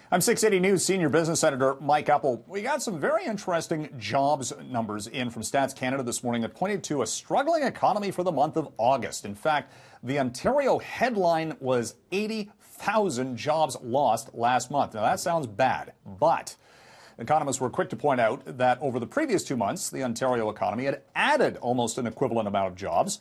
I'm 680 News Senior Business Editor Mike Eppel. We got some very interesting jobs numbers in from Stats Canada this morning that pointed to a struggling economy for the month of August. In fact, the Ontario headline was 80,000 jobs lost last month. Now, that sounds bad, but economists were quick to point out that over the previous 2 months, the Ontario economy had added almost an equivalent amount of jobs.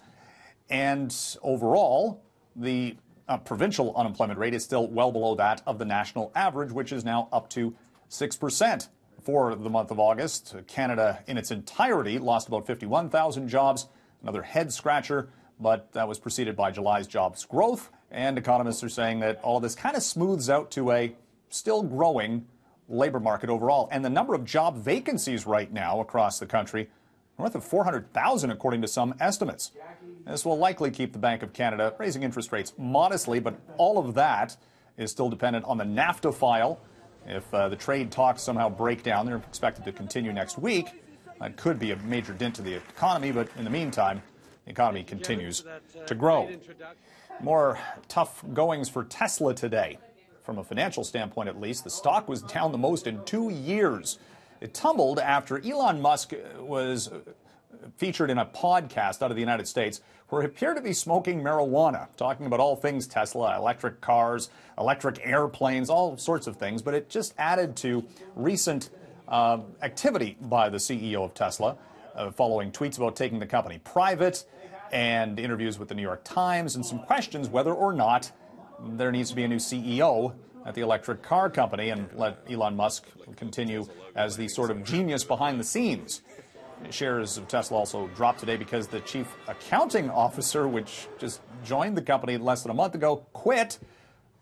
And overall, the provincial unemployment rate is still well below that of the national average, which is now up to 6% for the month of August. Canada in its entirety lost about 51,000 jobs, another head-scratcher, but that was preceded by July's jobs growth. And economists are saying that all of this kind of smooths out to a still growing labor market overall. And the number of job vacancies right now across the country, north of 400,000 according to some estimates. This will likely keep the Bank of Canada raising interest rates modestly, but all of that is still dependent on the NAFTA file. If the trade talks somehow break down, they're expected to continue next week. That could be a major dent to the economy, but in the meantime, the economy continues to grow. More tough goings for Tesla today. From a financial standpoint, at least, the stock was down the most in 2 years. It tumbled after Elon Musk was featured in a podcast out of the United States where he appeared to be smoking marijuana, talking about all things Tesla, electric cars, electric airplanes, all sorts of things. But it just added to recent activity by the CEO of Tesla, following tweets about taking the company private and interviews with the New York Times and some questions whether or not there needs to be a new CEO at the electric car company and let Elon Musk continue as the sort of genius behind the scenes. Shares of Tesla also dropped today because the chief accounting officer, which just joined the company less than a month ago, quit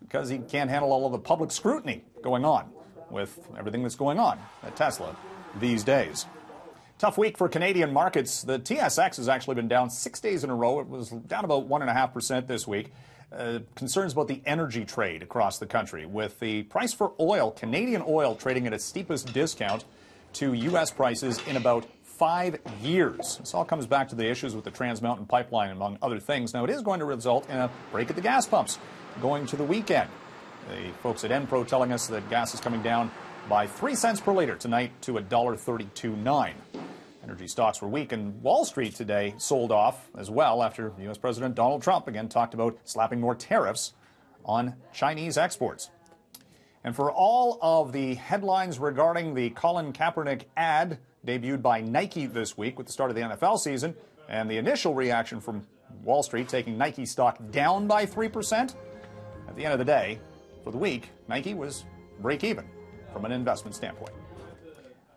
because he can't handle all of the public scrutiny going on with everything that's going on at Tesla these days. Tough week for Canadian markets. The TSX has actually been down 6 days in a row. It was down about 1.5% this week. Concerns about the energy trade across the country, with the price for oil, Canadian oil, trading at its steepest discount to U.S. prices in about 5 years. This all comes back to the issues with the Trans Mountain Pipeline, among other things. Now, it is going to result in a break at the gas pumps going to the weekend. The folks at Enpro telling us that gas is coming down by 3 cents per liter tonight to $1.32.9. Energy stocks were weak, and Wall Street today sold off as well after U.S. President Donald Trump again talked about slapping more tariffs on Chinese exports. And for all of the headlines regarding the Colin Kaepernick ad debuted by Nike this week with the start of the NFL season, and the initial reaction from Wall Street taking Nike stock down by 3%, at the end of the day, for the week, Nike was break even from an investment standpoint.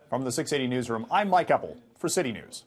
From the 680 Newsroom, I'm Mike Eppel for City News.